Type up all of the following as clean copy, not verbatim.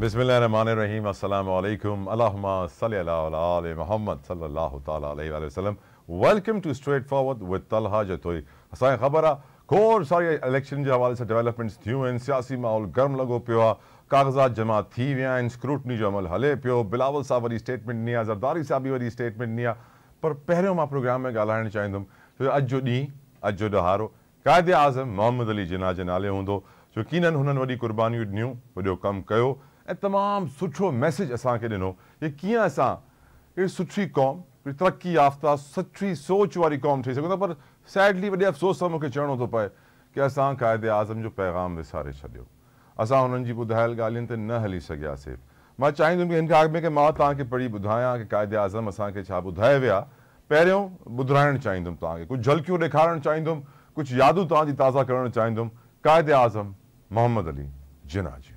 बिस्मिल्लाहिर्रहमानिर्रहीम अस्सलामु अलैकुम अल्लाहुम्मा सल्ली अला आले मोहम्मद सल्लल्लाहु तआला अलैहि वसल्लम। Welcome to straight forward with Talha Jatoi. असां ख़बर आहे खोड़ सारी इलेक्शन के हवाले से डेवलपमेंट्स थियूं आहिनि, सियासी माहौल गर्म लॻो पियो आहे, कागज़ात जमा थी विया आहिनि, स्क्रूटनी जो अमल हले पियो। बिलावल साहब वरी स्टेटमेंट ॾिनी आहे, ज़रदारी साहब बि वरी स्टेटमेंट ॾिनी आहे। पर पहिरियों मां प्रोग्राम में ॻाल्हाइणु चाहींदुमि छो अॼु जो ॾींहुं, अॼु जो ॾहारो क़ाइद आज़म मोहम्मद अली जिन्ना जे नाले हूंदो। यकीनन हुननि वॾी क़ुर्बानियूं ॾिनियूं, वॾो कमु कयो ऐं तमामु सुठो मैसेज असांखे ॾिनो कि कीअं असां हिकड़ी सुठी क़ौम, तरक्की याफ़्ता सच्ची सोच वारी क़ौम ठही सघूं था। पर सैडली वॾे अफ़सोस सां मूंखे चवणो थो पए कि असां क़ाइद आज़म जो पैगाम विसारे छॾियो, असां हुननि जी ॿुधायल ॻाल्हियुनि ते न हली सघियासीं। मां चाहींदुमि कि हिन खां अॻु में कि मां तव्हांखे पढ़ी ॿुधायां कि क़ाइद आज़म असांखे छा ॿुधाए विया। पहिरियों ॿुधाइणु चाहींदुमि तव्हांखे, कुझु झलकियूं ॾेखारणु चाहींदुमि, कुझु यादूं तव्हांजी ताज़ा करणु चाहींदुमि क़ाइद आज़म मोहम्मद अली जिन्ना जी।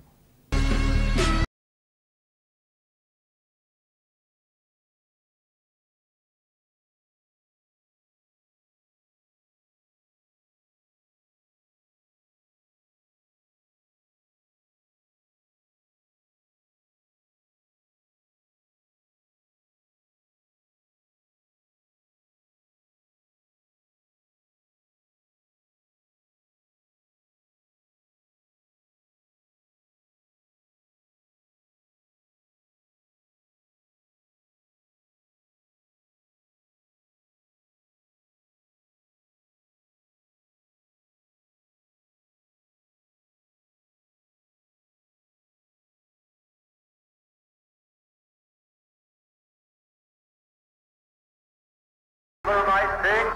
Might think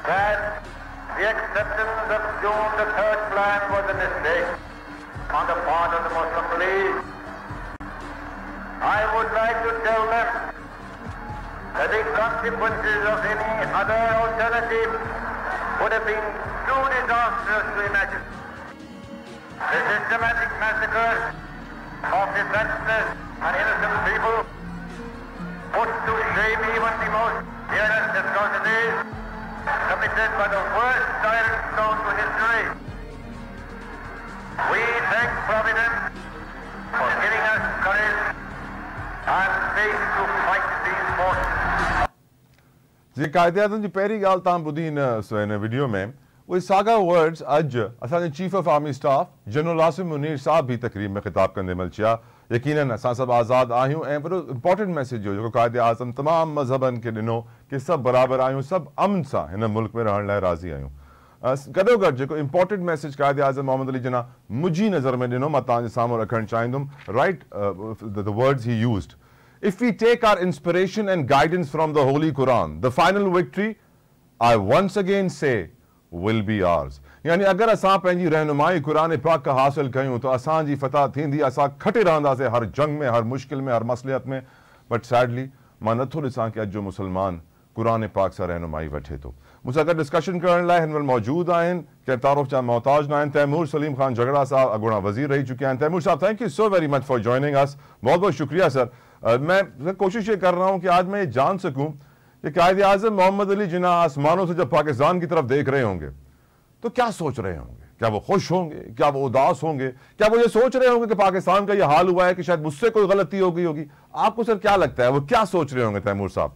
that the acceptance of June the 3rd plan was a mistake on the part of the Muslim League. I would like to tell them that the consequences of any other alternative would have been too disastrous to imagine. The systematic massacre of defenseless and innocent people put to shame even the most heinous atrocities committed by the worst tyrants known to history. We thank Providence for giving us courage and faith to fight these forces. जी क़ाइद आज़म जी पहिरीं ॻाल्हि तव्हां ॿुधी हिन video में, उहे साॻा words अॼु असांजे chief of army staff general Asim Munir साहब भी तकरीब में ख़िताब कंदे महिल चया। यकीनन असां सभु आज़ादु आहियूं ऐं वॾो इंपॉर्टेंट मैसेज हो जेको क़ाइद आज़म तमामु मज़हबनि खे ॾिनो कि सभु बराबरि आहियूं, सभु अमन सां हिन मुल्क में रहण लाइ राज़ी आहियूं। गॾोगॾु जेको इंपॉर्टेंट मैसेज क़ाइद आज़म मोहम्मद अली जिन्ना मुंहिंजी नज़र में ॾिनो, मां तव्हांजे साम्हूं रखणु चाहींदुमि। Right, the words he used, if we take our inspiration and guidance from the Holy Quran, the final victory, I once again say, will be ours. यानी अगर असां पंहिंजी रहनुमाई कुरान पाक का हासिल कयूं तो असांजी फतह थींदी, असां खटे रहंदासीं हर जंग में, हर मुश्किल में, हर मसलियत में। बट सैडली मां नथो ॾिसां कि अॼु जो मुसलमान कुरान पाक सां रहनुमाई वठे थो। मूंसां गॾु डिस्कशन करण लाइ हिन वक़्तु मौजूद आहिनि, कंहिं तारुफ़ जा मोहताज न आहिनि, तैमूर सलीम ख़ान झगड़ा साहब अॻूणा वज़ीर रही चुके हैं। तैमूर साहब, thank you so very much for joining us, बहुत बहुत शुक्रिया सर। मैं कोशिश ये कर रहा हूँ कि आज मैं ये जान सकूँ कि क़ाइद आज़म मोहम्मद अली जिन्ना आसमानों से जब पाकिस्तान की तरफ देख रहे होंगे तो क्या सोच रहे होंगे? क्या वो खुश होंगे? क्या वो उदास होंगे? क्या वो ये सोच रहे होंगे कि पाकिस्तान का ये हाल हुआ है कि शायद मुझसे कोई गलती हो गई होगी? आपको सर क्या लगता है, वो क्या सोच रहे होंगे तैमूर साहब?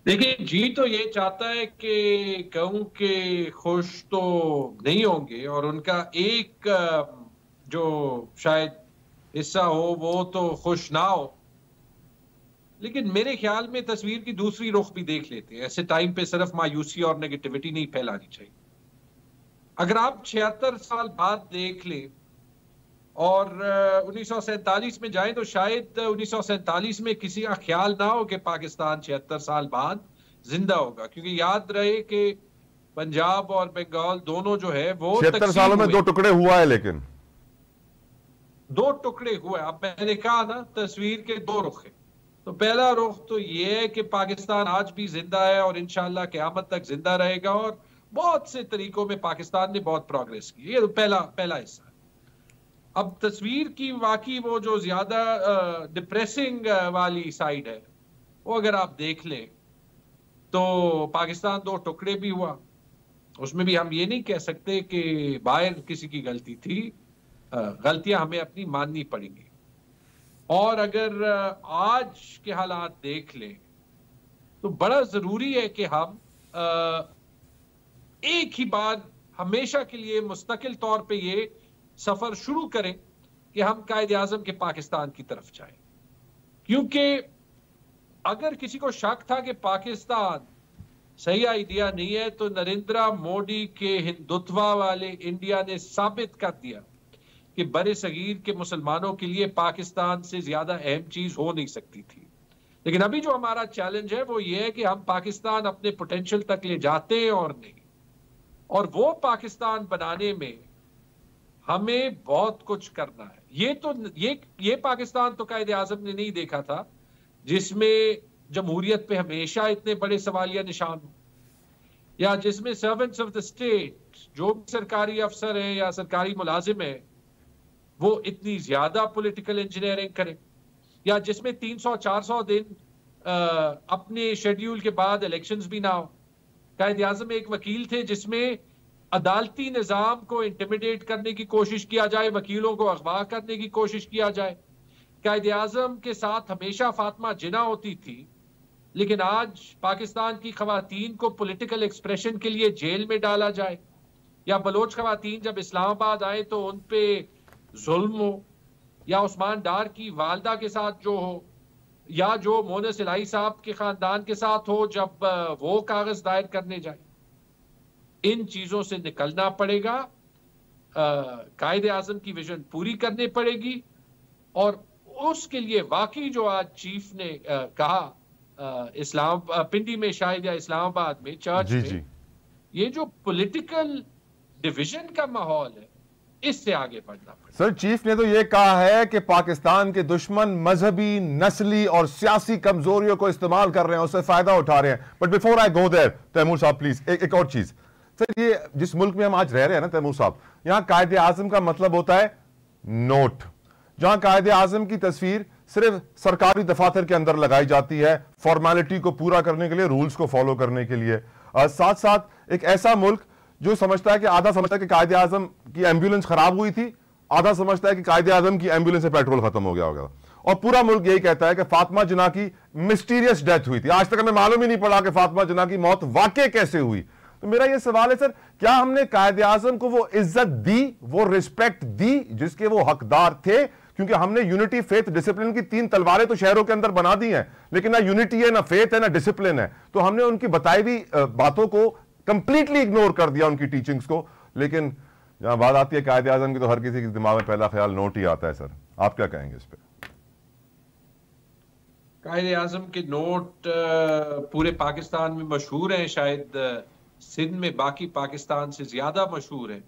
देखिए, जी तो ये चाहता है कि कहूं कि खुश तो नहीं होंगे और उनका एक जो शायद हिस्सा हो वो तो खुश ना हो, लेकिन मेरे ख्याल में तस्वीर की दूसरी रुख भी देख लेते हैं। ऐसे टाइम पे सिर्फ मायूसी और नेगेटिविटी नहीं फैलानी चाहिए। अगर आप 76 साल बाद देख लें और 1947 में जाएं तो शायद 1947 में किसी का ख्याल ना हो कि पाकिस्तान 76 साल बाद जिंदा होगा, क्योंकि याद रहे कि पंजाब और बंगाल दोनों जो है वो 76 सालों में 2 टुकड़े हुआ है, लेकिन 2 टुकड़े हुए। अब मैंने कहा ना, तस्वीर के 2 रुख हैं। तो पहला रुख तो ये है कि पाकिस्तान आज भी जिंदा है और इंशाल्लाह क़यामत तक जिंदा रहेगा और बहुत से तरीकों में पाकिस्तान ने बहुत प्रोग्रेस की। ये तो पहला हिस्सा है। अब तस्वीर की वाकई वो जो ज्यादा डिप्रेसिंग वाली साइड है, वो अगर आप देख लें तो पाकिस्तान 2 टुकड़े भी हुआ। उसमें भी हम ये नहीं कह सकते कि बाहर किसी की गलती थी, गलतियां हमें अपनी माननी पड़ेंगी। और अगर आज के हालात देख लें तो बड़ा जरूरी है कि हम एक ही बार हमेशा के लिए मुस्तकिल तौर पे ये सफर शुरू करें कि हम कायदे आजम के पाकिस्तान की तरफ जाएं। क्योंकि अगर किसी को शक था कि पाकिस्तान सही आइडिया नहीं है, तो नरेंद्र मोदी के हिंदुत्व वाले इंडिया ने साबित कर दिया कि बड़े सगीर के मुसलमानों के लिए पाकिस्तान से ज्यादा अहम चीज हो नहीं सकती थी। लेकिन अभी जो हमारा चैलेंज है वो ये है कि हम पाकिस्तान अपने पोटेंशियल तक ले जाते हैं और नहीं, और वो पाकिस्तान बनाने में हमें बहुत कुछ करना है। ये पाकिस्तान तो कायदे आजम ने नहीं देखा था, जिसमें जमहूरियत पे हमेशा इतने बड़े सवालिया निशान हो, या जिसमें सर्वेंट्स ऑफ द स्टेट, जो भी सरकारी अफसर हैं या सरकारी मुलाजिम हैं, वो इतनी ज्यादा पॉलिटिकल इंजीनियरिंग करें, या जिसमें 300-400 दिन अपने शेड्यूल के बाद इलेक्शंस भी ना हो। कायदे आजम एक वकील थे जिसमें अदालती निजाम को इंटिमिडेट करने की कोशिश किया जाए, वकीलों को अगवा करने की कोशिश किया जाए। कायदे आजम के साथ हमेशा फातिमा जिन्ना होती थी, लेकिन आज पाकिस्तान की खवातीन को पॉलिटिकल एक्सप्रेशन के लिए जेल में डाला जाए, या बलोच खवातीन जब इस्लामाबाद आए तो उन पे जुल्म हो, या उस्मान डार की वालदा के साथ जो हो, या जो मोनस इलाही साहब के खानदान के साथ हो जब वो कागज दायर करने जाए। इन चीजों से निकलना पड़ेगा, कायदे आजम की विजन पूरी करनी पड़ेगी, और उसके लिए वाकई जो आज चीफ ने कहा पिंडी में शायद या इस्लामाबाद में चर्च में, ये जो पॉलिटिकल डिवीजन का माहौल है, इससे आगे बढ़ना पड़ेगा। सर, चीफ ने तो ये कहा है कि पाकिस्तान के दुश्मन मजहबी, नस्ली और सियासी कमजोरियों को इस्तेमाल कर रहे हैं, उससे फायदा उठा रहे हैं। But before I go there, Taimur साहब प्लीज एक और चीज। सर, ये जिस मुल्क में हम आज रह रहे हैं ना तैमूर साहब, यहां कायदे आजम का मतलब होता है नोट। जहां कायदे आजम की तस्वीर सिर्फ सरकारी दफातर के अंदर लगाई जाती है, फॉर्मेलिटी को पूरा करने के लिए, रूल्स को फॉलो करने के लिए। साथ साथ एक ऐसा मुल्क जो समझता है कि आधा समझता है कि कायदे आजम की एम्बुलेंस खराब हुई थी, आधा समझता है कि कायदे आजम की एम्बुलेंस से पेट्रोल खत्म हो गया होगा, और पूरा मुल्क यही कहता है कि फातिमा जिन्ना की मिस्टीरियस डेथ हुई थी। आज तक हमें मालूम ही नहीं पड़ा कि फातिमा जिन्ना की मौत वाकई कैसे हुई। तो मेरा यह सवाल है सर, क्या हमने कायदे आजम को वो इज्जत दी, वो रिस्पेक्ट दी जिसके वो हकदार थे? क्योंकि हमने यूनिटी, फेथ, डिसिप्लिन की 3 तलवारें तो शहरों के अंदर बना दी हैं, लेकिन ना यूनिटी है, ना फेथ है, ना डिसिप्लिन है। तो हमने उनकी बताई हुई बातों को कंप्लीटली इग्नोर कर दिया, उनकी टीचिंग्स को। लेकिन जहां बात आती है कायदे आजम की, तो हर किसी के दिमाग में पहला ख्याल नोट ही आता है। सर, आप क्या कहेंगे इस पर? कायदे आजम के नोट पूरे पाकिस्तान में मशहूर हैं, शायद सिंध में बाकी पाकिस्तान से ज्यादा मशहूर है।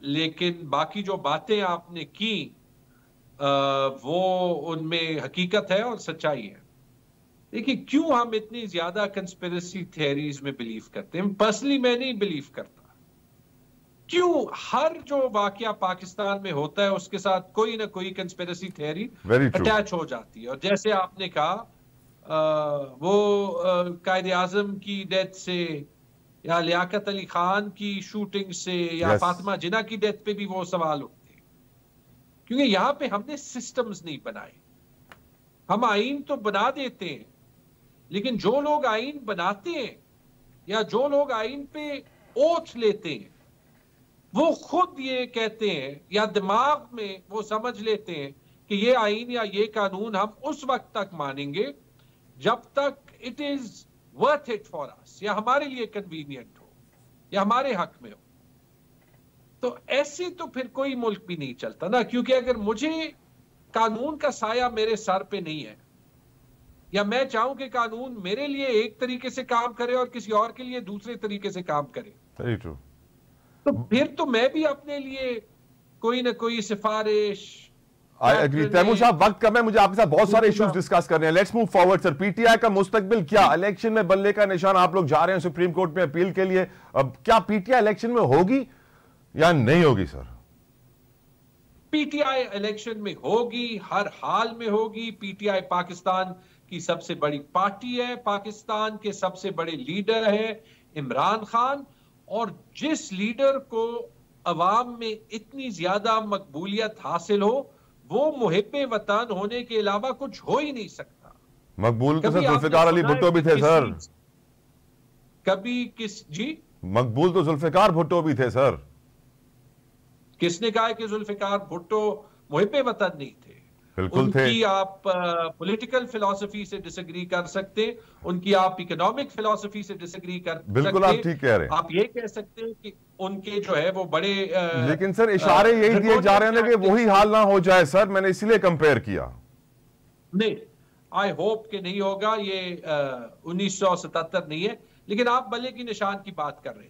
लेकिन बाकी जो बातें आपने की वो उनमें हकीकत है और सच्चाई है। देखिए, क्यों हम इतनी ज्यादा कंस्पिरेसी थियरीज में बिलीव करते हैं? पर्सनली मैं नहीं बिलीव करता। क्यों हर जो वाकया पाकिस्तान में होता है उसके साथ कोई ना कोई कंस्पिरेसी थियरी अटैच हो जाती है। और जैसे आपने कहा वो कायदे आजम की डेथ से, या लियाकत अली खान की शूटिंग से, या फातिमा जिन्ना की डेथ पे भी वो सवाल उठते हैं, क्योंकि यहां पे हमने सिस्टम्स नहीं बनाए। हम आईन तो बना देते हैं, लेकिन जो लोग आईन बनाते हैं या जो लोग आईन पे ओथ लेते हैं, वो खुद ये कहते हैं या दिमाग में वो समझ लेते हैं कि ये आईन या ये कानून हम उस वक्त तक मानेंगे जब तक it is worth it for us, या हमारे लिए कन्वीनियंट हो, या हमारे हक में हो। तो ऐसे तो फिर कोई मुल्क भी नहीं चलता ना, क्योंकि अगर मुझे कानून का साया मेरे सर पे नहीं है, या मैं चाहूं कि कानून मेरे लिए एक तरीके से काम करे और किसी और के लिए दूसरे तरीके से काम करे, तो फिर तो मैं भी अपने लिए कोई ना कोई सिफारिश। I agree. तैमूर साहब, वक्त कम है, मुझे आपके साथ बहुत सारे इश्यूज डिस्कस करने हैं। Let's move forward sir. PTI का मुस्तकबिल क्या? इलेक्शन में बल्ले का निशान, आप लोग जा रहे हैं सुप्रीम कोर्ट में अपील के लिए, अब क्या पीटीआई इलेक्शन में होगी या नहीं होगी? सर, पीटीआई इलेक्शन में होगी, हर हाल में होगी। पीटीआई पाकिस्तान की सबसे बड़ी पार्टी है, पाकिस्तान के सबसे बड़े लीडर है इमरान खान, और जिस लीडर को अवाम में इतनी ज्यादा मकबूलियत हासिल हो, वो मुहिब्बे वतन होने के अलावा कुछ हो ही नहीं सकता। मकबूल तो कभी सर आपने जुल्फिकार अली सुना है भुट्टो भी कि थे सर। कभी जी मकबूल तो जुल्फिकार भुट्टो भी थे सर। किसने कहा है कि जुल्फिकार भुट्टो मुहिब्बे वतन नहीं थे? बिल्कुल थे। उनकी आप पॉलिटिकल फिलॉसफी से डिसएग्री कर सकते, उनकी आप इकोनॉमिक फिलॉसफी से डिसएग्री कर बिल्कुल सकते, आप ठीक कह रहे हैं। आप ये कह सकते हैं कि उनके जो है वो बड़े लेकिन सर इशारे यही दिए जा रहे हैं कि वही हाल ना हो जाए सर, मैंने इसलिए कंपेयर किया। नहीं, आई होप कि नहीं होगा, ये 1977 नहीं है। लेकिन आप भले की निशान की बात कर रहे थे।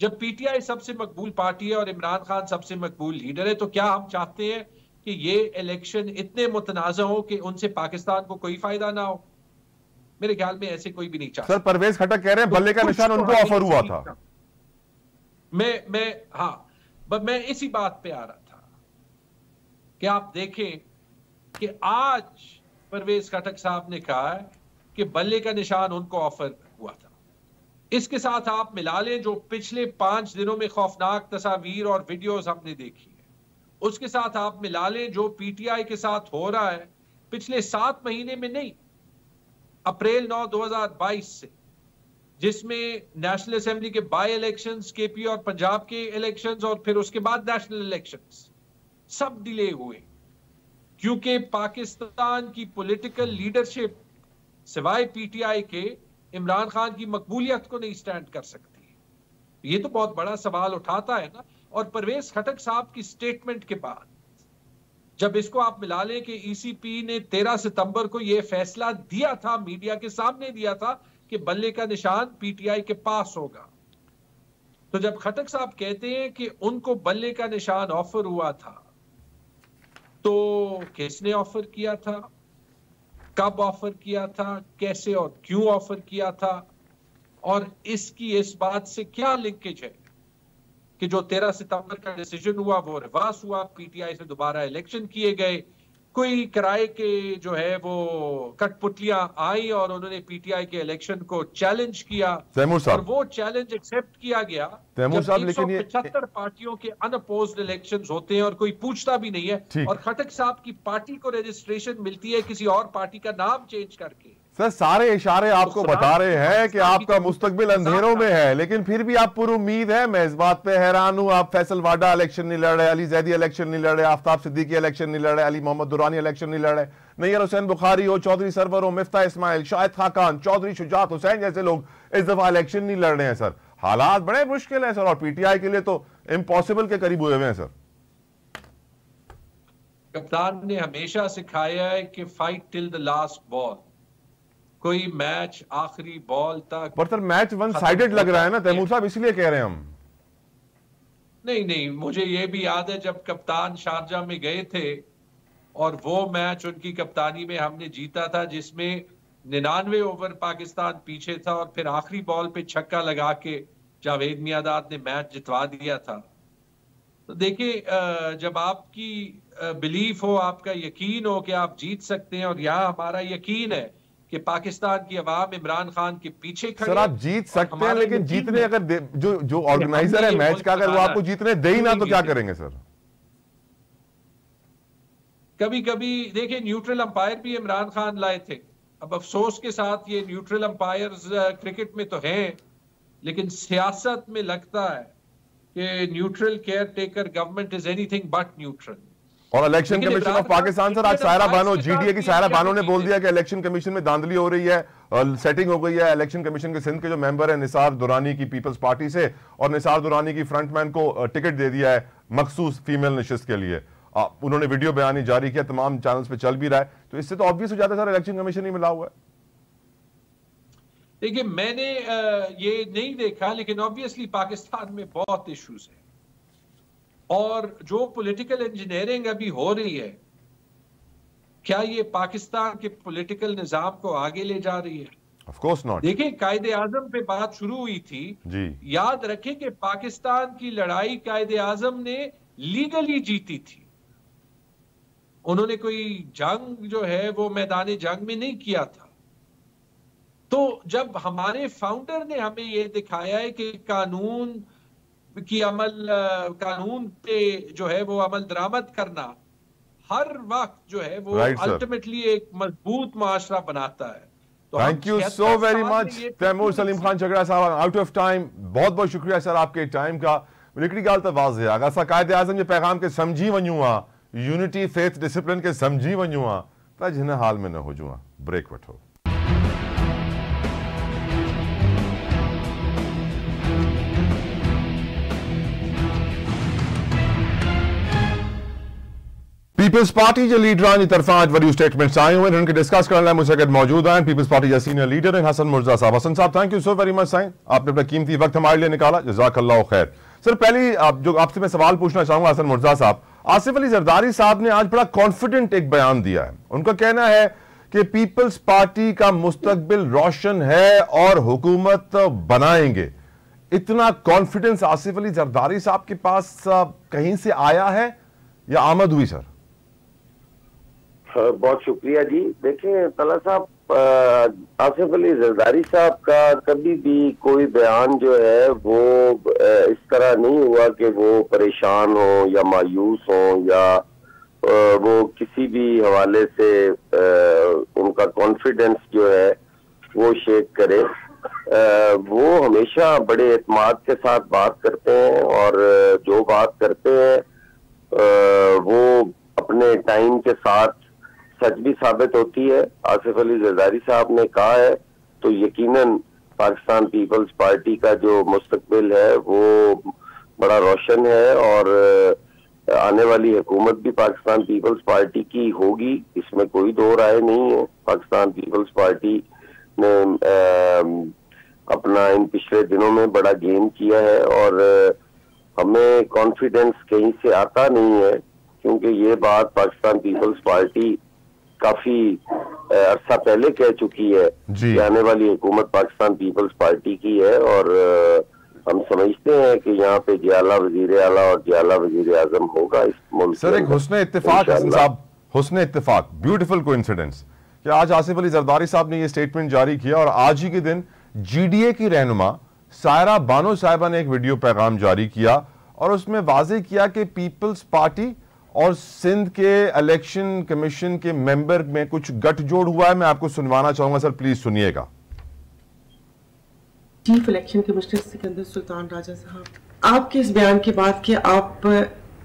जब पीटीआई सबसे मकबूल पार्टी है और इमरान खान सबसे मकबूल लीडर है, तो क्या हम चाहते हैं कि ये इलेक्शन इतने मुतनाज़ा हो कि उनसे पाकिस्तान को कोई फायदा ना हो? मेरे ख्याल में ऐसे कोई भी नहीं चाहता। सर परवेज खटक कह रहे हैं बल्ले का निशान उनको ऑफर हुआ था। मैं इसी बात पे आ रहा था कि आप देखें कि आज परवेज खटक साहब ने कहा है कि बल्ले का निशान उनको ऑफर हुआ था। इसके साथ आप मिला लें जो पिछले 5 दिनों में खौफनाक तस्वीर और वीडियोस हमने देखी है, उसके साथ आप मिला लें जो पीटीआई के साथ हो रहा है पिछले 7 महीने में, नहीं अप्रैल 9 2022 से, जिसमें नेशनल असेंबली के बाय इलेक्शंस, केपी और पंजाब के इलेक्शंस और फिर उसके बाद नेशनल इलेक्शंस सब डिले हुए, क्योंकि पाकिस्तान की पॉलिटिकल लीडरशिप सिवाय पीटीआई के इमरान खान की मकबूलियत को नहीं स्टैंड कर सकती। ये तो बहुत बड़ा सवाल उठाता है ना। और परवेज खटक साहब की स्टेटमेंट के बाद जब इसको आप मिला लें कि ईसीपी ने 13 सितंबर को यह फैसला दिया था, मीडिया के सामने दिया था कि बल्ले का निशान पीटीआई के पास होगा, तो जब खटक साहब कहते हैं कि उनको बल्ले का निशान ऑफर हुआ था, तो किसने ऑफर किया था, कब ऑफर किया था, कैसे और क्यों ऑफर किया था, और इसकी इस बात से क्या लिंकेज है कि जो 13 सितंबर का डिसीजन हुआ वो रिवर्स हुआ, पीटीआई से दोबारा इलेक्शन किए गए, कोई किराए के जो है वो कठपुतलियां आई और उन्होंने पीटीआई के इलेक्शन को चैलेंज किया और वो चैलेंज एक्सेप्ट किया गया। जब 175 पार्टियों के अनअपोज्ड इलेक्शंस होते हैं और कोई पूछता भी नहीं है, और खटक साहब की पार्टी को रजिस्ट्रेशन मिलती है किसी और पार्टी का नाम चेंज करके। सर सारे इशारे आपको बता रहे हैं कि आपका मुस्तकबिल अंधेरों में है, लेकिन फिर भी आप पूरी उम्मीद है। मैं इस बात पे हैरान हूं, आप फैसल वाडा इलेक्शन नहीं लड़ रहे, अली जैदी इलेक्शन नहीं लड़ रहे, आफ्ताब सिद्दीकी इलेक्शन नहीं लड़ रहे, अली मोहम्मद दुरानी इलेक्शन नहीं लड़ रहे, नैयर हुसैन बुखारी हो, चौधरी सरवर हो, मिफ्ता इस्माइल, शाहिद खाकान, चौधरी शुजात हुसैन जैसे लोग इस दफा इलेक्शन नहीं लड़ रहे हैं। सर हालात बड़े मुश्किल है सर, और पीटीआई के लिए तो इम्पॉसिबल के करीब हुए हुए हैं। सर कप्तान ने हमेशा सिखाया है कि fight till the last ball, कोई मैच आखिरी बॉल तक। पर सर मैच वन साइडेड लग रहा है ना तैमूर साहब, इसलिए कह रहे हैं हम। नहीं, मुझे ये भी याद है जब कप्तान शारजाह में गए थे और वो मैच उनकी कप्तानी में हमने जीता था, जिसमें 99 ओवर पाकिस्तान पीछे था और फिर आखिरी बॉल पे छक्का लगा के जावेद मियांदाद ने मैच जितवा दिया था। तो देखिए, जब आपकी बिलीफ हो, आपका यकीन हो कि आप जीत सकते हैं, और यहाँ हमारा यकीन है कि पाकिस्तान की आवाम इमरान खान के पीछे खड़े। सर आप जीत सकते हैं, लेकिन जीतने अगर जो ऑर्गेनाइजर है मैच का, अगर वो आपको जीतने दे ही ना तो क्या करेंगे सर? कभी कभी देखिए, न्यूट्रल अंपायर भी इमरान खान लाए थे। अब अफसोस के साथ ये न्यूट्रल अंपायर्स क्रिकेट में तो हैं, लेकिन सियासत में लगता है कि neutral caretaker government is anything but neutral. और election commission of Pakistan sir, आज सायरा बानो, जीडीए की सायरा बानो ने बोल दिया कि इलेक्शन कमीशन में धांधली हो रही है, सेटिंग हो गई है। इलेक्शन कमीशन के सिंध के जो मेंबर है निसार दुरानी की पीपल्स पार्टी से, और निसार दुरानी की फ्रंटमैन को टिकट दे दिया है मखसूस फीमेल नशिस्त के लिए। उन्होंने वीडियो बयानी जारी किया, तमाम चैनल्स पे चल भी रहा है, तो इससे तो ऑब्वियस हो जाता है सर इलेक्शन कमीशन ही मिला हुआ है। देखिए, मैंने ये नहीं देखा, लेकिन ऑब्वियसली पाकिस्तान में बहुत इश्यूज है, और जो पॉलिटिकल इंजीनियरिंग अभी हो रही है, क्या ये पाकिस्तान के पॉलिटिकल निजाम को आगे ले जा रही है? Of course not. देखिए, कायदे आजम पे बात शुरू हुई थी जी। याद रखें कि पाकिस्तान की लड़ाई कायदे आजम ने लीगली जीती थी। उन्होंने कोई जंग जो है वो मैदान जंग में नहीं किया था। तो जब हमारे फाउंडर ने हमें यह दिखाया है कि कानून की अमल कानून पे जो है वो अमल दरामद करना हर वक्त जो है वो अल्टीमेटली एक मजबूत माशरा बनाता है। तो thank you so very much Taimur Saleem Khan Jhagra साहब, आउट ऑफ टाइम। बहुत बहुत शुक्रिया सर आपके टाइम का। हिकिड़ी ॻाल्हि त वाज़ आहे, अगरि असां क़ाइद आज़म जे पैगाम खे सम्झी वञूं हा, यूनिटी फेथ डिसिप्लिन खे सम्झी वञूं हा, त अॼु हिन हाल में न हुजूं हा। ब्रेक वठो। पीपल्स पार्टी के लीडरान की तरफा आज वरी स्टेटमेंट्स आए हुए हैं, उनके डिस्कस करने मुझसे गॾु मौजूद हैं पीपल्स पार्टी के सीनियर लीडर हैं हसन मुर्जा साहब। हसन साहब, thank you so very much साईं, आपने अपना कीमती वक्त हमारे लिए निकाला, जज़ाकल्लाह खैर। सर पहली जो आपसे मैं सवाल पूछना चाहूंगा हसन मुर्जा साहब, आसिफ अली जरदारी साहब ने आज बड़ा कॉन्फिडेंट एक बयान दिया है। उनका कहना है कि पीपल्स पार्टी का मुस्तकबिल रोशन है और हुकूमत बनाएंगे। इतना कॉन्फिडेंस आसिफ अली जरदारी साहब के पास कहीं से आया है या आमद हुई? सर बहुत शुक्रिया जी। देखें तला साहब, आसिफ अली जरदारी साहब का कभी भी कोई बयान जो है वो इस तरह नहीं हुआ कि वो परेशान हो या मायूस हो या वो किसी भी हवाले से उनका कॉन्फिडेंस जो है वो शेक करे। वो हमेशा बड़े एतमाद के साथ बात करते हैं और जो बात करते हैं वो अपने टाइम के साथ सच भी साबित होती है। आसिफ अली जरदारी साहब ने कहा है तो यकीनन पाकिस्तान पीपल्स पार्टी का जो मुस्तकबिल है वो बड़ा रोशन है और आने वाली हुकूमत भी पाकिस्तान पीपल्स पार्टी की होगी, इसमें कोई दो राय नहीं है। पाकिस्तान पीपल्स पार्टी ने अपना इन पिछले दिनों में बड़ा गेम किया है और हमें कॉन्फिडेंस कहीं से आता नहीं है, क्योंकि ये बात पाकिस्तान पीपल्स पार्टी काफी अरसा पहले कह चुकी है कि आने वाली हुकूमत पाकिस्तान पीपल्स पार्टी की है और हम समझते हैं कि यहाँ पे जियाला वजीर आला और जियाला वजीर आजम होगा इस मुल्क। सर एक हुस्न इत्तेफाक हसन साहब, हुस्न इत्तेफाक, ब्यूटीफुल कोइंसिडेंस कि आज आसिफ अली जरदारी साहब ने ये स्टेटमेंट जारी किया और आज ही के दिन जीडीए की रहनुमा सायरा बानो साहिबा ने एक वीडियो पैगाम जारी किया और उसमें वाजे किया कि पीपल्स पार्टी और सिंध के इलेक्शन कमीशन के मेंबर में कुछ गठजोड़ हुआ है। मैं आपको सुनवाना चाहूंगा सर, प्लीज सुनिएगा। Chief election commissioner Sikandar Sultan Raja साहब, आपके इस बयान के बाद कि आप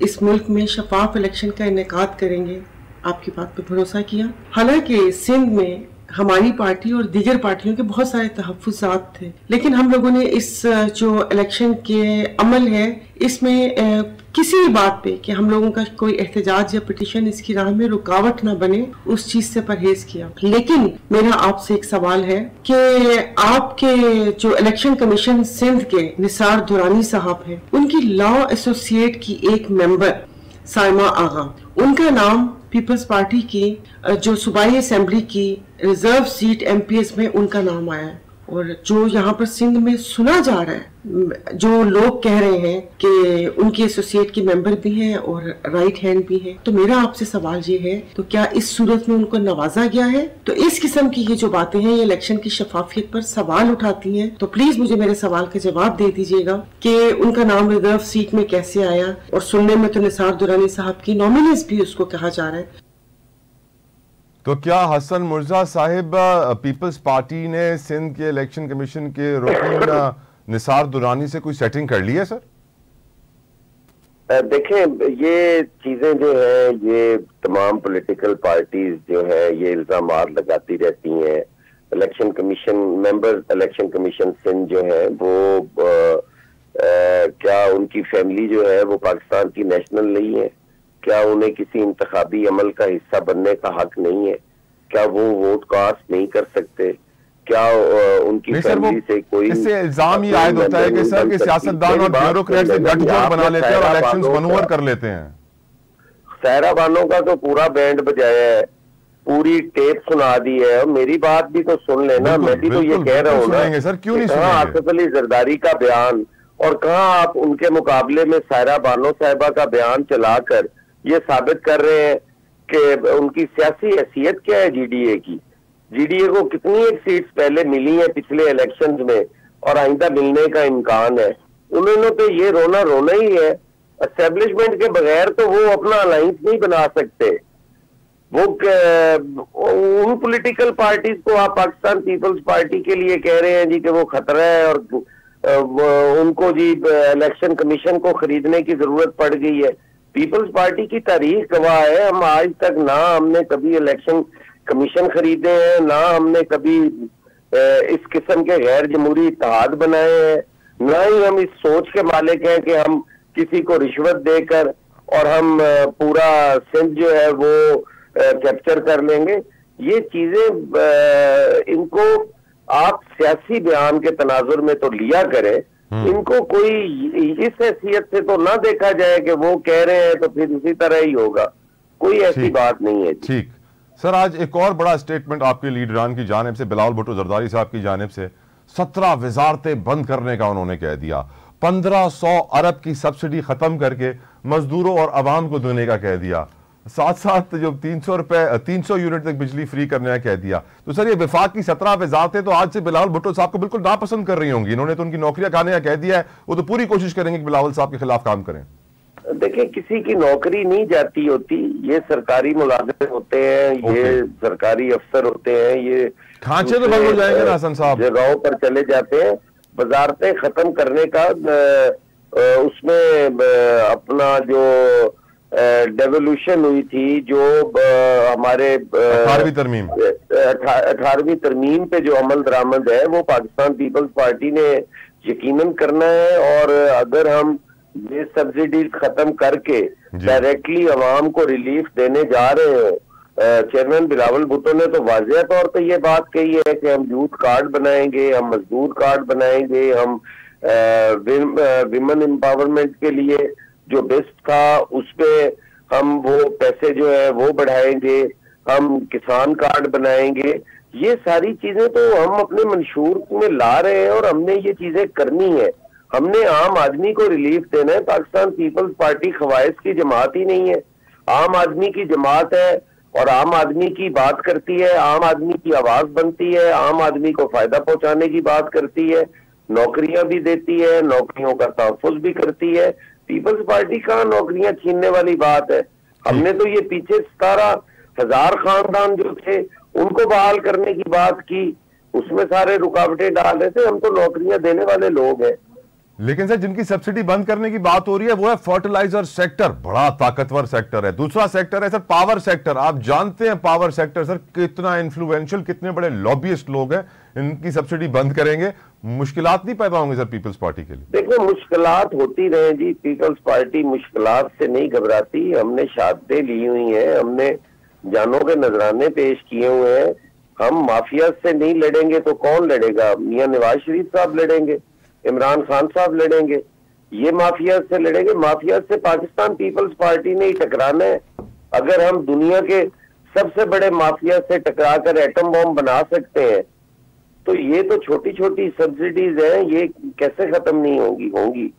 इस मुल्क में शफाफ इलेक्शन का इनेकाद करेंगे, आपकी बात पे भरोसा किया। हालांकि सिंध में हमारी पार्टी और दीगर पार्टियों के बहुत सारे तहफ्फुज़ात थे, लेकिन हम लोगों ने इस जो इलेक्शन के अमल है इसमें किसी भी बात पे कि हम लोगों का कोई एहतजाज या पिटीशन इसकी राह में रुकावट ना बने, उस चीज से परहेज किया। लेकिन मेरा आपसे एक सवाल है कि आपके जो इलेक्शन कमीशन सिंध के निसार दुरानी साहब हैं, उनकी लॉ एसोसिएट की एक मेंबर साइमा आगा, उनका नाम पीपल्स पार्टी की जो सूबाई असेंबली की रिजर्व सीट एमपीएस में उनका नाम आया है। और जो यहाँ पर सिंध में सुना जा रहा है, जो लोग कह रहे हैं कि उनके एसोसिएट के मेंबर भी हैं और राइट हैंड भी हैं, तो मेरा आपसे सवाल ये है, तो क्या इस सूरत में उनको नवाजा गया है? तो इस किस्म की ये जो बातें हैं ये इलेक्शन की शफाफियत पर सवाल उठाती हैं। तो प्लीज मुझे मेरे सवाल का जवाब दे दीजिएगा कि उनका नाम रिजर्व सीट में कैसे आया, और सुनने में तो निसार दुरानी साहब की नॉमिनीज भी उसको कहा जा रहा है। तो क्या हसन मुर्जा साहिब पीपल्स पार्टी ने सिंध के इलेक्शन कमीशन के रुकन निसार दुरानी से कोई सेटिंग कर ली है? सर देखें, ये चीजें जो है ये तमाम पॉलिटिकल पार्टीज जो है ये इल्जामात लगाती रहती हैं। Election commission member, election commission Sindh जो है वो क्या उनकी फैमिली जो है वो पाकिस्तान की नेशनल नहीं है? क्या उन्हें किसी इंतखाबी अमल का हिस्सा बनने का हक नहीं है? क्या वो वोट कास्ट नहीं कर सकते? क्या उनकी फैमिली से कोई इससे इल्जाम ये आयद होता है कि सर के सियासतदान और ब्यूरोक्रेट्स गठजोड़ बना लेते हैं और इलेक्शंस मनूवर कर लेते हैं। सायरा बानो का तो पूरा बैंड बजाया है, पूरी टेप सुना दी है। मेरी बात भी तो सुन लेना, मैं भी तो ये कह रहा हूँ ना सर, क्यों नहीं सुनेंगे? आसिफ अली जरदारी का बयान और कहाँ आप उनके मुकाबले में सायरा बानो साहिबा का बयान चलाकर ये साबित कर रहे हैं कि उनकी सियासी हैसियत क्या है जीडीए की। जीडीए को कितनी एक सीट्स पहले मिली है पिछले इलेक्शंस में और आइंदा मिलने का इम्कान है। उन्होंने तो ये रोना रोना ही है। एस्टेब्लिशमेंट के बगैर तो वो अपना अलायंस नहीं बना सकते। वो उन पॉलिटिकल पार्टीज को आप पाकिस्तान पीपल्स पार्टी के लिए कह रहे हैं जी कि वो खतरा है और उनको जी इलेक्शन कमीशन को खरीदने की जरूरत पड़ गई है। पीपल्स पार्टी की तारीख गवाह है, हम आज तक ना हमने कभी इलेक्शन कमीशन खरीदे हैं, ना हमने कभी इस किस्म के गैर जमहूरी इत्तेहाद बनाए हैं, ना ही हम इस सोच के मालिक हैं कि हम किसी को रिश्वत देकर और हम पूरा सिंध जो है वो कैप्चर कर लेंगे। ये चीजें इनको आप सियासी बयान के तनाजुर में तो लिया करें, इनको कोई इस हैसियत से तो ना देखा जाए कि वो कह रहे हैं तो फिर इसी तरह ही होगा। कोई ऐसी बात नहीं है। ठीक सर, आज एक और बड़ा स्टेटमेंट आपके लीडरान की जानिब से, बिलावल भुट्टो जरदारी साहब की जानिब से 17 वजारतें बंद करने का उन्होंने कह दिया, 1500 अरब की सब्सिडी खत्म करके मजदूरों और अवाम को देने का कह दिया, साथ साथ जो 300 यूनिट तक बिजली फ्री करने का कह दिया। तो सर ये विफाक की 17 वजारतें तो आज से बिलावल भुट्टो साहब को बिल्कुल नापसंद कर रही होंगी। इन्होंने तो उनकी नौकरियां खाने का कह दिया है, वो तो पूरी कोशिश करेंगे कि बिलावल साहब के खिलाफ काम करें। देखिए, किसी की नौकरी नहीं जाती होती, ये सरकारी मुलाजिम होते हैं, ये सरकारी अफसर होते हैं, ये खांचे तो बंद हो जाएंगे ना हसन साहब, जगहों पर चले जाते हैं। वजारतें खत्म करने का उसमें अपना जो डेवोल्यूशन हुई थी, जो हमारे 18वीं तरमीम पे जो अमल दरामद है वो पाकिस्तान पीपल्स पार्टी ने यकीनन करना है। और अगर हम ये सब्सिडी खत्म करके डायरेक्टली अवाम को रिलीफ देने जा रहे हैं, चेयरमैन बिलावल भुट्टो ने तो वाज़ेह तौर पे ये बात कही है कि हम यूथ कार्ड बनाएंगे, हम मजदूर कार्ड बनाएंगे, हम विमेन एम्पावरमेंट के लिए जो बेस्ट था उस पे हम वो पैसे जो है वो बढ़ाएंगे, हम किसान कार्ड बनाएंगे। ये सारी चीजें तो हम अपने मंशूर में ला रहे हैं और हमने ये चीजें करनी है। हमने आम आदमी को रिलीफ देना है। पाकिस्तान पीपल्स पार्टी खवाइश की जमात ही नहीं है, आम आदमी की जमात है और आम आदमी की बात करती है, आम आदमी की आवाज बनती है, आम आदमी को फायदा पहुंचाने की बात करती है, नौकरियां भी देती है, नौकरियों का तहफ़्फ़ुज़ भी करती है। पीपल्स पार्टी कहाँ नौकरियां छीनने वाली बात है। हमने तो ये पीछे 17,000 खानदान जो थे उनको बहाल करने की बात की, उसमें सारे रुकावटें डाल रहे थे। हम तो नौकरियां देने वाले लोग हैं। लेकिन सर जिनकी सब्सिडी बंद करने की बात हो रही है वो है फर्टिलाइजर सेक्टर, बड़ा ताकतवर सेक्टर है। दूसरा सेक्टर है सर पावर सेक्टर। आप जानते हैं पावर सेक्टर सर कितना इन्फ्लुएंशियल, कितने बड़े लॉबियस्ट लोग हैं। इनकी सब्सिडी बंद करेंगे, मुश्किलात नहीं पैदा होंगे सर पीपल्स पार्टी के लिए? देखिए, मुश्किलात होती रहे जी, पीपल्स पार्टी मुश्किलात से नहीं घबराती। हमने शहादतें ली हुई हैं, हमने जानों के नजराने पेश किए हुए हैं। हम माफिया से नहीं लड़ेंगे तो कौन लड़ेगा? मियां नवाज शरीफ साहब लड़ेंगे, इमरान खान साहब लड़ेंगे, ये माफिया से लड़ेंगे। माफिया से पाकिस्तान पीपल्स पार्टी ने ही टकराना है। अगर हम दुनिया के सबसे बड़े माफिया से टकराकर एटम बॉम्ब बना सकते हैं तो ये तो छोटी छोटी सब्सिडीज हैं, ये कैसे खत्म नहीं होंगी।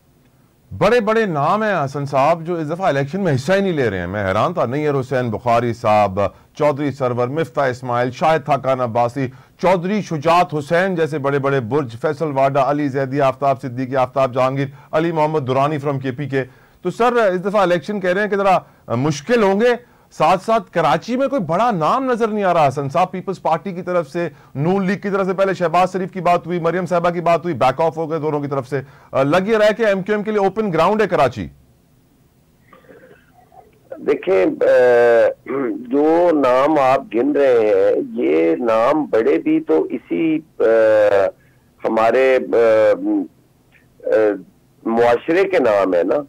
बड़े बड़े नाम हैं हसन साहब जो इस दफा इलेक्शन में हिस्सा ही नहीं ले रहे हैं। मैं हैरान था, नैयर हुसैन बुखारी साहब, चौधरी सरवर, मिफ्ता इस्माइल, शाहिद खाकान अब्बासी, चौधरी शुजात हुसैन जैसे बड़े बड़े बुर्ज, फैसल वाडा, अली जैदी, आफ्ताब सिद्दीकी, आफ्ताब जहांगीर, अली मोहम्मद दुरानी फ्रॉम केपी के। तो सर इस दफा इलेक्शन कह रहे हैं कि जरा मुश्किल होंगे। साथ साथ कराची में कोई बड़ा नाम नजर नहीं आ रहा हसन साहब पीपल्स पार्टी की तरफ से, नून लीग की तरफ से। पहले शहबाज शरीफ की बात हुई, मरियम साहबा की बात हुई, बैक ऑफ हो गए दोनों की तरफ से। लग ये रहा है कि एमक्यूएम के लिए ओपन ग्राउंड है कराची। देखिए, जो नाम आप गिन रहे हैं ये नाम बड़े भी तो इसी हमारे मुआशरे के नाम है ना।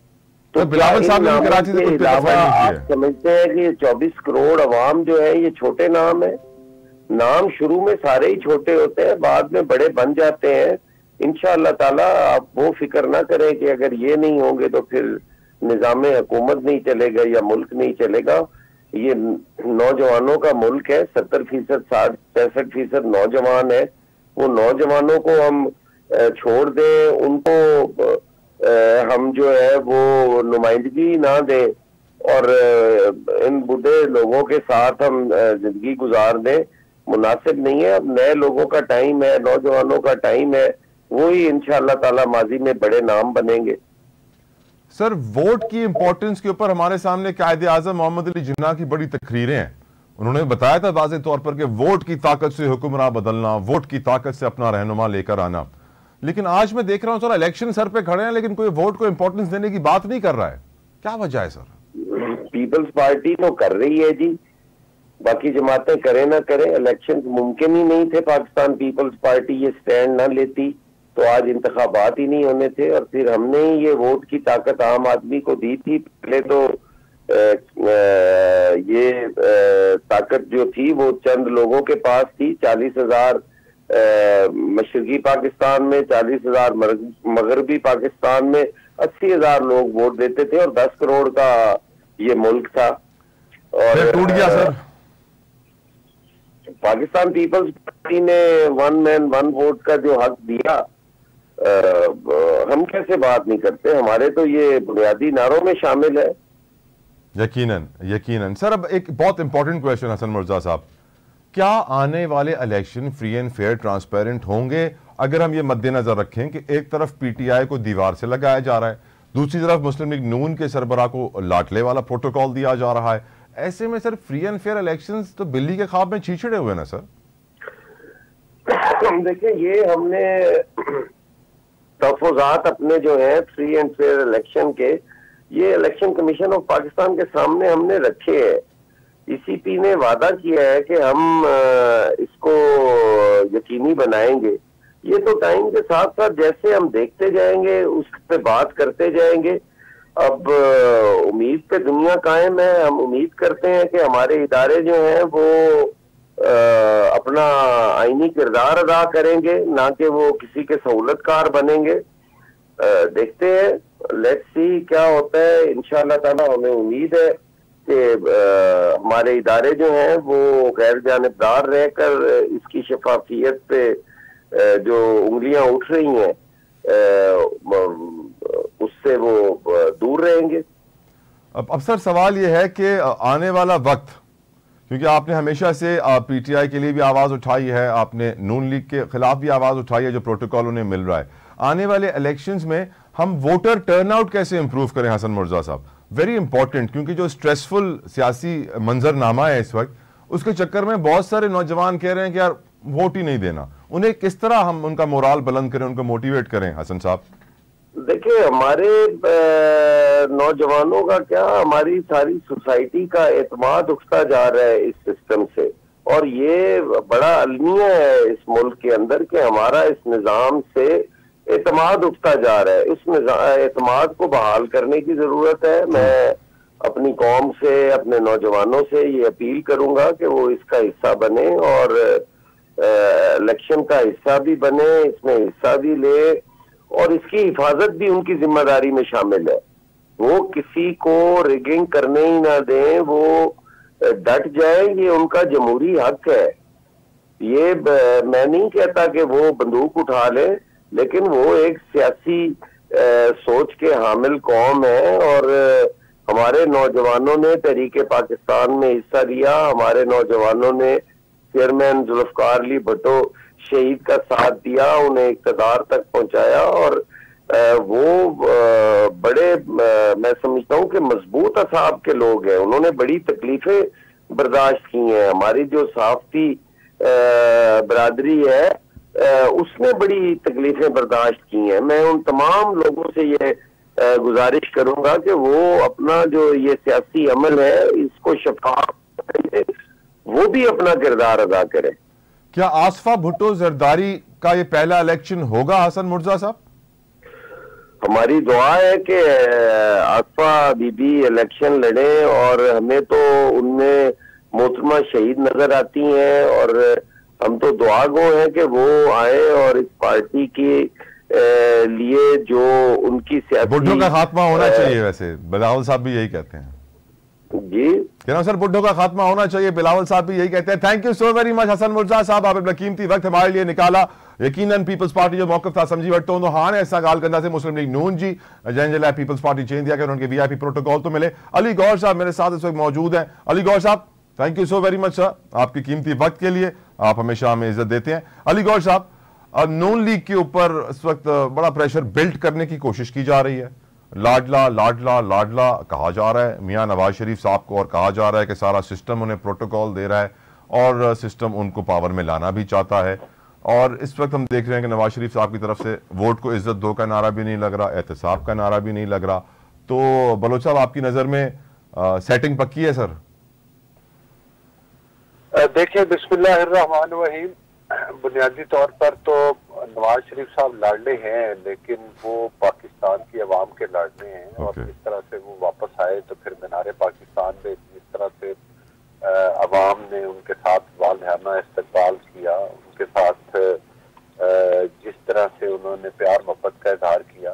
तो बिलावल साहब ने कराची से कुछ आप समझते हैं कि 24 करोड़ अवाम जो है ये छोटे नाम है? नाम शुरू में सारे ही छोटे होते हैं, बाद में बड़े बन जाते हैं। इंशाअल्लाह ताला आप वो फिक्र ना करें कि अगर ये नहीं होंगे तो फिर निजाम हुकूमत नहीं चलेगा या मुल्क नहीं चलेगा। ये नौजवानों का मुल्क है, 70%, 60-65% नौजवान है। वो नौजवानों को हम छोड़ दें, उनको हम जो है वो नुमाइंदगी ना दें और इन बूढ़े लोगों के साथ हम जिंदगी गुजार दें, मुनासिब नहीं है। अब नए लोगों का टाइम है, नौजवानों का टाइम है। वो ही इंशाअल्लाह ताला माजी में बड़े नाम बनेंगे। सर, वोट की इंपॉर्टेंस के ऊपर हमारे सामने कायदे आजम मोहम्मद अली जिन्ना की बड़ी तकरीरें हैं। उन्होंने बताया था वाज़े तौर पर कि वोट की ताकत से हुक्मरान बदलना, वोट की ताकत से अपना रहनुमा लेकर आना। लेकिन आज मैं देख रहा हूं सर, इलेक्शन सर पे खड़े हैं लेकिन कोई वोट को इंपॉर्टेंस देने की बात नहीं कर रहा है। क्या वजह है सर? पीपल्स पार्टी तो कर रही है जी, बाकी जमातें करें ना करें, इलेक्शन मुमकिन ही नहीं थे। पाकिस्तान पीपल्स पार्टी ये स्टैंड ना लेती तो आज इंतखाबात ही नहीं होने थे। और फिर हमने ही ये वोट की ताकत आम आदमी को दी थी। पहले तो ये ताकत जो थी वो चंद लोगों के पास थी। 40,000 मशरकी पाकिस्तान में, 40,000 मगरबी पाकिस्तान में 80,000 लोग वोट देते थे और 10 करोड़ का ये मुल्क था। और टूट गया सर। पाकिस्तान पीपल्स पार्टी ने वन मैन वन वोट का जो हक दिया, हम कैसे बात नहीं करते? हमारे तो ये बुनियादी नारों में शामिल है। यकीनन यकीनन। सर, अब एक बहुत इंपॉर्टेंट क्वेश्चन हसन मुर्जा साहब, क्या आने वाले election free and fair transparent होंगे? अगर हम ये मद्देनजर रखें कि एक तरफ पीटीआई को दीवार से लगाया जा रहा है, दूसरी तरफ मुस्लिम लीग नून के सरबराह को लाटले वाला प्रोटोकॉल दिया जा रहा है, ऐसे में sir free and fair elections तो बिल्ली के ख्वाब में छीछड़े हुए ना सर? देखिए, ये हमने तहफ़्फ़ुज़ात अपने जो है फ्री एंड फेयर इलेक्शन के, ये इलेक्शन कमीशन ऑफ पाकिस्तान के सामने हमने रखे हैं। ईसीपी ने वादा किया है कि हम इसको यकीनी बनाएंगे। ये तो टाइम के साथ साथ जैसे हम देखते जाएंगे उस पे बात करते जाएंगे। अब उम्मीद पे दुनिया कायम है। हम उम्मीद करते हैं कि हमारे इदारे जो हैं वो अपना आईनी किरदार अदा करेंगे, ना कि वो किसी के सहूलतकार बनेंगे। देखते हैं, लेट्स सी क्या होता है। इंशाअल्लाह ताला हमें उम्मीद है कि हमारे इदारे जो हैं वो गैर जानिबदार रहकर इसकी शफाफियत पे जो उंगलियां उठ रही हैं उससे वो दूर रहेंगे। अब सर सवाल ये है कि आने वाला वक्त, क्योंकि आपने हमेशा से पीटीआई के लिए भी आवाज़ उठाई है, आपने नून लीग के खिलाफ भी आवाज़ उठाई है जो प्रोटोकॉल उन्हें मिल रहा है, आने वाले इलेक्शंस में हम वोटर टर्नआउट कैसे इंप्रूव करें हसन मुर्जा साहब? वेरी इंपॉर्टेंट, क्योंकि जो स्ट्रेसफुल सियासी मंजरनामा है इस वक्त, उसके चक्कर में बहुत सारे नौजवान कह रहे हैं कि यार वोट ही नहीं देना। उन्हें किस तरह हम उनका मोराल बुलंद करें, उनको मोटिवेट करें हसन साहब? देखिए, हमारे नौजवानों का क्या, हमारी सारी सोसाइटी का एतमाद उठता जा रहा है इस सिस्टम से। और ये बड़ा अलमिया है इस मुल्क के अंदर कि हमारा इस निज़ाम से एतमाद उठता जा रहा है। इस एतमाद को बहाल करने की जरूरत है। मैं अपनी कौम से, अपने नौजवानों से ये अपील करूंगा कि वो इसका हिस्सा बने और इलेक्शन का हिस्सा भी बने, इसमें हिस्सा भी ले और इसकी हिफाजत भी उनकी जिम्मेदारी में शामिल है। वो किसी को रिगिंग करने ही ना दें, वो डट जाए, ये उनका जमहूरी हक है। ये मैं नहीं कहता कि वो बंदूक उठा ले, लेकिन वो एक सियासी सोच के हामिल कौम है। और हमारे नौजवानों ने तहरीके पाकिस्तान में हिस्सा लिया, हमारे नौजवानों ने चेयरमैन जुल्फकार अली भुट्टो शहीद का साथ दिया, उन्हें इक़्तिदार तक पहुंचाया और वो बड़े मैं समझता हूं कि मजबूत असाब के लोग हैं। उन्होंने बड़ी तकलीफें बर्दाश्त की हैं। हमारी जो सहाफ़ती बरादरी है उसने बड़ी तकलीफें बर्दाश्त की हैं। मैं उन तमाम लोगों से ये गुजारिश करूंगा कि वो अपना जो ये सियासी अमल है इसको शफाफ, वो भी अपना किरदार अदा करें। क्या आसफा भुट्टो जरदारी का ये पहला इलेक्शन होगा हसन मुर्जा साहब? हमारी दुआ है कि आसफा बीबी इलेक्शन लड़े और हमें तो उनमें मोहतरमा शहीद नजर आती हैं और हम तो दुआ गो हैं कि वो आए और इस पार्टी के लिए जो उनकी सियासी भुट्टो का खात्मा होना चाहिए। वैसे बिलावल साहब भी यही कहते हैं जी, कह रहा सर भुट्टो का खात्मा होना चाहिए, बिलावल साहब भी यही कहते हैं। Thank you so very much Hasan Mirza साहब, आप अपना कीमती वक्त हमारे लिए निकाला। यकीनन पीपल्स पार्टी जो मौकफ था समझी वटो हाँ ऐसा गाल करना से मुस्लिम लीग नून जी जैन पीपल्स पार्टी चेंज दिया कि उनके वीआईपी प्रोटोकॉल तो मिले। अली गौर साहब मेरे साथ इस वक्त मौजूद हैं। अली गौर साहब, thank you so very much sir, आपकी कीमती वक्त के लिए। आप हमेशा हमें इज्जत देते हैं। अली गौर साहब, अब नून लीग के ऊपर इस वक्त बड़ा प्रेशर बिल्ड करने की कोशिश की जा रही है। लाडला लाडला लाडला कहा जा रहा है मियां नवाज शरीफ साहब को, और कहा जा रहा है कि सारा सिस्टम उन्हें प्रोटोकॉल दे रहा है और सिस्टम उनको पावर में लाना भी चाहता है। और इस वक्त हम देख रहे हैं कि नवाज शरीफ साहब की तरफ से वोट को इज्जत दो का नारा भी नहीं लग रहा, एहतसाब का नारा भी नहीं लग रहा। तो बलोच साहब, आपकी नजर में सेटिंग पक्की है सर? देखिए, बिस्मिल्लाहिर्रहमानिर्रहीम, बुनियादी तौर पर तो नवाज शरीफ साहब लाडले हैं, लेकिन वो पाकिस्तान की अवाम के लाडले हैं। और जिस तरह से वो वापस आए तो फिर मीनारे पाकिस्तान में जिस तरह से अवाम ने उनके साथ वालहाना इस्तकबाल किया, उनके साथ जिस तरह से उन्होंने प्यार मोहब्बत का इजहार किया,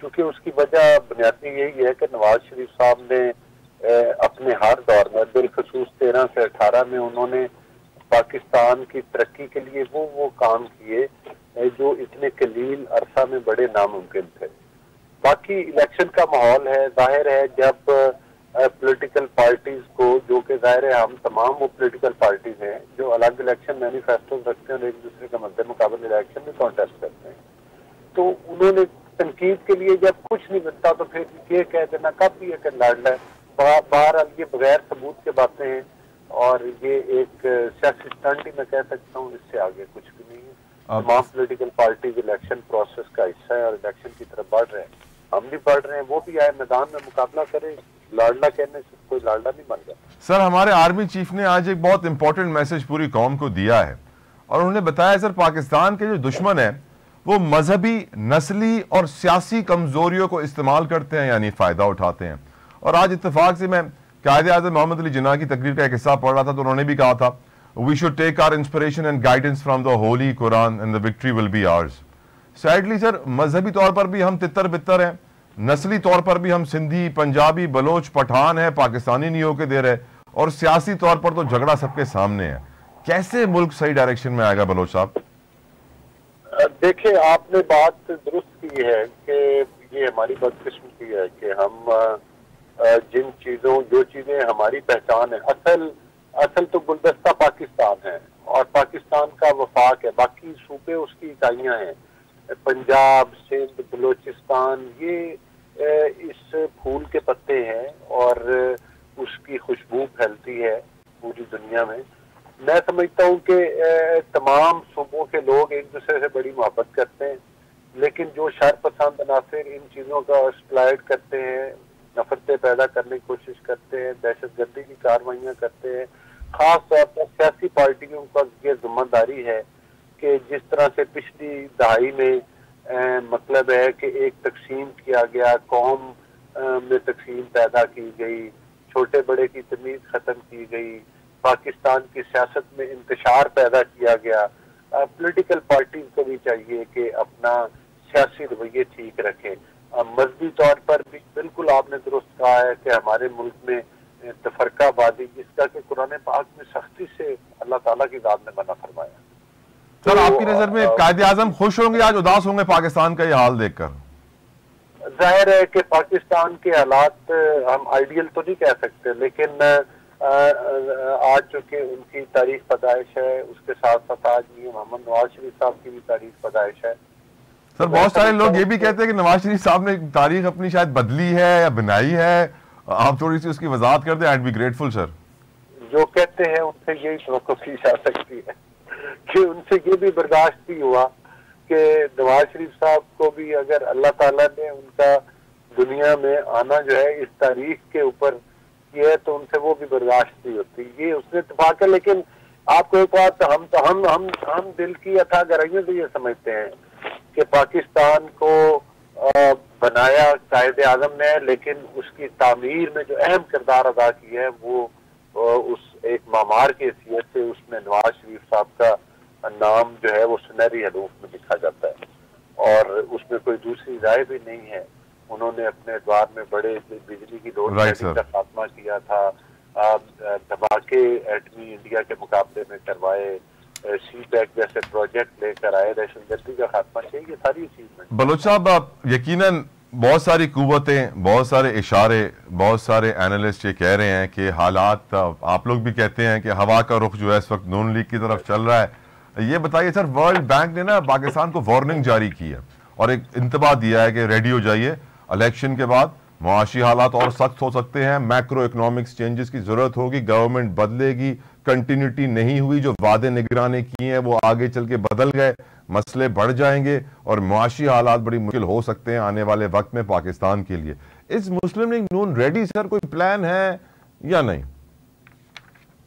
क्योंकि उसकी वजह बुनियादी यही है कि नवाज शरीफ साहब ने अपने हर दौर में, बिलखसूस 13 से 18 में, उन्होंने पाकिस्तान की तरक्की के लिए वो काम किए जो इतने कलील अरसा में बड़े नामुमकिन थे। बाकी इलेक्शन का माहौल है, जाहिर है जब पॉलिटिकल पार्टीज को, जो कि जाहिर है हम तमाम वो पॉलिटिकल पार्टीज हैं जो अलग इलेक्शन मैनिफेस्टो रखते हैं और एक दूसरे का मद्दे मुकाबले इलेक्शन में कॉन्टेस्ट करते हैं, तो उन्होंने तनकीद के लिए जब कुछ नहीं मिलता तो फिर ये कह देना काफी है कि लाडला है। बहरहाल ये बगैर सबूत के बातें हैं और ये एक सियासी स्टंट ही मैं कह सकता हूँ, इससे आगे कुछ भी नहीं है। तमाम पॉलिटिकल पार्टीज इलेक्शन प्रोसेस का हिस्सा है और इलेक्शन की तरफ बढ़ रहे हैं, हम भी बढ़ रहे हैं, वो भी आए मैदान में मुकाबला करें। लाडला कहने से कोई लाडला नहीं बन गया। सर, हमारे आर्मी चीफ ने आज एक बहुत इंपॉर्टेंट मैसेज पूरी कौम को दिया है और उन्होंने बताया सर, पाकिस्तान के जो दुश्मन है वो मजहबी, नस्ली और सियासी कमजोरियों को इस्तेमाल करते हैं, यानी फायदा उठाते हैं। और आज इत्तेफाक से मैं कायदे-ए-आज़म मोहम्मद अली जिन्ना की तकरीर का एक हिस्सा पढ़ रहा था, तो उन्होंने भी कहा था, we should take our inspiration and guidance from the holy Quran and the victory will be ours. Sadly sir, मजहबी तौर पर भी हम तितर बितर हैं, नस्ली तौर पर भी हम सिंधी, पंजाबी, बलोच, पठान है, पाकिस्तानी नहीं होके दे रहे, और सियासी तौर पर तो झगड़ा सबके सामने है। कैसे मुल्क सही डायरेक्शन में आएगा बलोच साहब? देखिए, आपने बात दुरुस्त की है कि ये हमारी बदकिस्मती है कि हम जिन चीजों, जो चीजें हमारी पहचान है, असल तो गुलदस्ता पाकिस्तान है और पाकिस्तान का वफाक है, बाकी सूबे उसकी इकाइयां हैं। पंजाब, सिंध, बलोचिस्तान ये इस फूल के पत्ते हैं और उसकी खुशबू फैलती है पूरी दुनिया में। मैं समझता हूँ कि तमाम सूबों के लोग एक दूसरे से बड़ी मोहब्बत करते हैं, लेकिन जो शरपसंद अनासिर इन चीज़ों का एक्सप्लॉइट करते हैं, नफरतें पैदा करने की कोशिश करते हैं, दहशतगर्दी की कार्रवाइयाँ करते हैं, खास तौर पर सियासी पार्टियों का ये जिम्मेदारी है कि जिस तरह से पिछली दहाई में मतलब है कि एक तकसीम किया गया, कौम में तकसीम पैदा की गई, छोटे बड़े की तमीज खत्म की गई, पाकिस्तान की सियासत में इंतशार पैदा किया गया। पॉलिटिकल पार्टीज को भी चाहिए कि अपना सियासी रवैये ठीक रखें। मजहबी तौर पर भी बिल्कुल आपने दुरुस्त कहा है कि हमारे मुल्क में तफरकाबादी, जिसका कि कुरान पाक में सख्ती से अल्लाह ताला की ज़ात ने मना फरमाया। सर, आपकी नजर में कायदे आजम खुश होंगे, आज उदास होंगे पाकिस्तान का ये हाल देखकर? जाहिर है कि पाकिस्तान के हालात हम आइडियल तो नहीं कह सकते, लेकिन आज चूंकि उनकी तारीख पैदाइश है, उसके साथ साथ आज मियां मोहम्मद नवाज शरीफ साहब की भी तारीख पैदाइश है। सर, बहुत सारे लोग ये भी कहते हैं कि नवाज शरीफ साहब ने तारीख अपनी शायद बदली है या बनाई है, आप थोड़ी सी उसकी वजाहत कर दें। आई बी ग्रेटफुल सर। जो कहते हैं उनसे यही तवक्को की जा सकती है कि उनसे ये भी बर्दाश्त नहीं हुआ कि नवाज शरीफ साहब को भी अगर अल्लाह ताला ने उनका दुनिया में आना जो है इस तारीख के ऊपर किया है तो उनसे वो भी बर्दाश्त नहीं होती। ये उसने इत्तेफाक है। लेकिन आपको एक बात, हम दिल की अथाह गहराइयों से ये समझते हैं कि पाकिस्तान को बनाया कायदे आजम ने, लेकिन उसकी तामीर में जो अहम किरदार अदा किया है वो उस एक मामार की हैसियत से उसमें नवाज शरीफ साहब का नाम जो है वो सुनहरी हरूफ में लिखा जाता है और उसमें कोई दूसरी राय भी नहीं है। उन्होंने अपने द्वार में बड़े बिजली की लोड का खात्मा किया था, धमाके एटमी इंडिया के मुकाबले में करवाए, सी पैक जैसे प्रोजेक्ट लेकर आए, दहशतगर्दी का खात्मा किया, ये सारी अचीवमेंट। बलोच साहब, आप यकीनन बहुत सारी कुव्वतें, बहुत सारे इशारे, बहुत सारे एनालिस्ट ये कह रहे हैं कि हालात, आप लोग भी कहते हैं कि हवा का रुख जो है इस वक्त नून लीग की तरफ चल रहा है। ये बताइए सर, वर्ल्ड बैंक ने ना पाकिस्तान को वार्निंग जारी की है और एक इंतबाह दिया है कि रेडी हो जाइए, इलेक्शन के बाद मुआशी हालात और सख्त हो सकते हैं, मैक्रो इकोनॉमिक्स चेंजेस की जरूरत होगी, गवर्नमेंट बदलेगी, कंटिन्यूटी नहीं हुई, जो वादे निगरानी किए हैं वो आगे चल के बदल गए, मसले बढ़ जाएंगे और मुआशी हालात बड़ी मुश्किल हो सकते हैं आने वाले वक्त में पाकिस्तान के लिए। इस मुस्लिम लीग नून रेडी सर, कोई प्लान है या नहीं?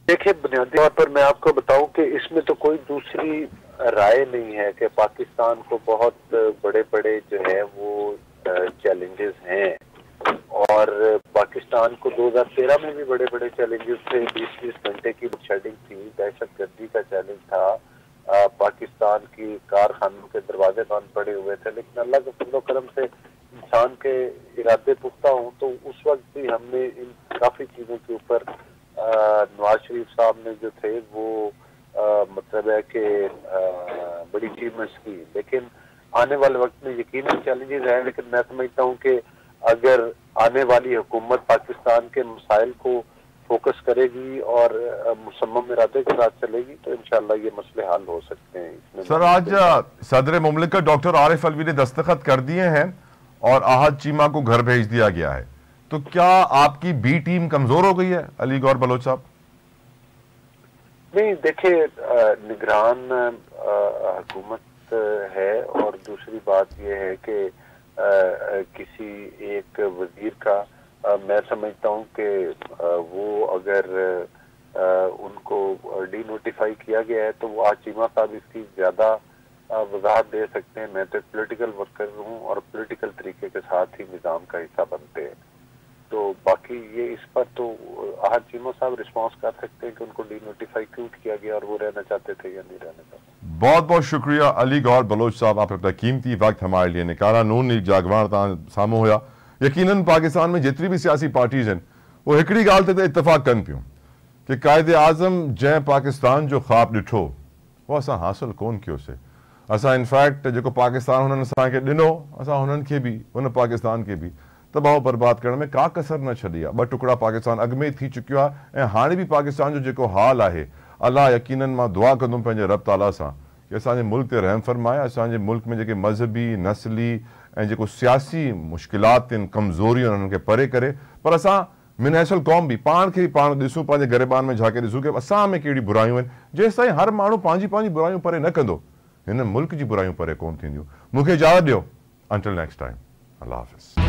देखिए, बुनियादी तौर पर मैं आपको बताऊं कि इसमें तो कोई दूसरी राय नहीं है कि पाकिस्तान को बहुत बड़े बड़े जो है वो चैलेंजेस हैं और पाकिस्तान को 2013 में भी बड़े बड़े चैलेंजेस थे। 20-20 घंटे की शेडिंग थी, दहशतगर्दी का चैलेंज था, पाकिस्तान की कारखानों के दरवाजे बंद पड़े हुए थे, लेकिन अल्लाह के फजल करम से इंसान के इरादे पुख्ता हों तो उस वक्त भी हमने इन काफी चीजों के ऊपर नवाज शरीफ साहब ने जो थे वो मतलब है कि बड़ी अचीवमेंट्स की। लेकिन आने वाले वक्त में यकीनन चैलेंजेस हैं, लेकिन मैं समझता हूँ कि अगर आने वाली हुकूमत पाकिस्तान के मसाइल को फोकस करेगी और मुसम्मम इरादे के साथ चलेगी तो इंशाल्लाह ये मसले हल हो सकते हैं। सर, आज सदर मुमलिकत डॉक्टर आरिफ अलवी ने दस्तखत कर दिए हैं और आहद चीमा को घर भेज दिया गया है, तो क्या आपकी बी टीम कमजोर हो गई है अली गौर बलोच साहब? नहीं, देखिए, निगरान हुकूमत है और दूसरी बात यह है कि किसी एक वजीर का मैं समझता हूं कि वो अगर उनको डी नोटिफाई किया गया है तो वो आज चीमा साहब इसकी ज्यादा वजाहत दे सकते हैं। मैं तो एक पोलिटिकल वर्कर हूं और पोलिटिकल तरीके के साथ ही निजाम का हिस्सा बनते हैं, तो बाकी ये इस पर तो आहद चीमा साहब रिस्पॉन्स कर सकते हैं कि उनको डी नोटिफाई क्यों किया गया और वो रहना चाहते थे या नहीं रहना चाहते। बहुत बहुत शुक्रिया अली गौर बलोच साहब, आप अपना कीमती वक्त हमारे लिए निकाला। नून लीग जागवार सामो होया। यकीनन पाकिस्तान में जितनी भी सियासी पार्टीज हैं वो हिकड़ी गाल ते इतफाक कन पियूं कि कायदे आजम जै पाकिस्तान जो ख्वाब ॾिठो वो असां हासिल कोन कयोसीं। असां इनफैक्ट जेको पाकिस्तान हुननि असांखे ॾिनो, असां हुननि खे बि हुन पाकिस्तान खे बि तबाह बर्बाद करण में का कसर न छॾी आहे। 2 टुकड़ा पाकिस्तान अॻु में थी चुकियो आहे ऐं हाणे बि पाकिस्तान जो जेको हाल आहे, अल्लाह यकीनन मां दुआ कंदुमि पंहिंजे रब ताला सां कि असांजे मुल्क ते रहम फरमाए, असांजे मुल्क में जेके मज़हबी, नस्ली ऐं जेको सियासी मुश्किलात आहिनि, कमज़ोरियूं आहिनि, उन्हनि खे परे करे। पर असां मिनहसल क़ौम बि पाण खे पाण ॾिसूं, पंहिंजे गिरबान में झाके ॾिसूं कि असां में कहिड़ी बुरायूं आहिनि। जेसि ताईं हर माण्हू पंहिंजी पंहिंजी बुरायूं परे न कंदो, हिन मुल्क जी बुरायूं परे कोन थींदियूं। मूंखे इजाज़त ॾियो, अंटिल नेक्स्ट टाइम, अल्लाह हाफ़िज़।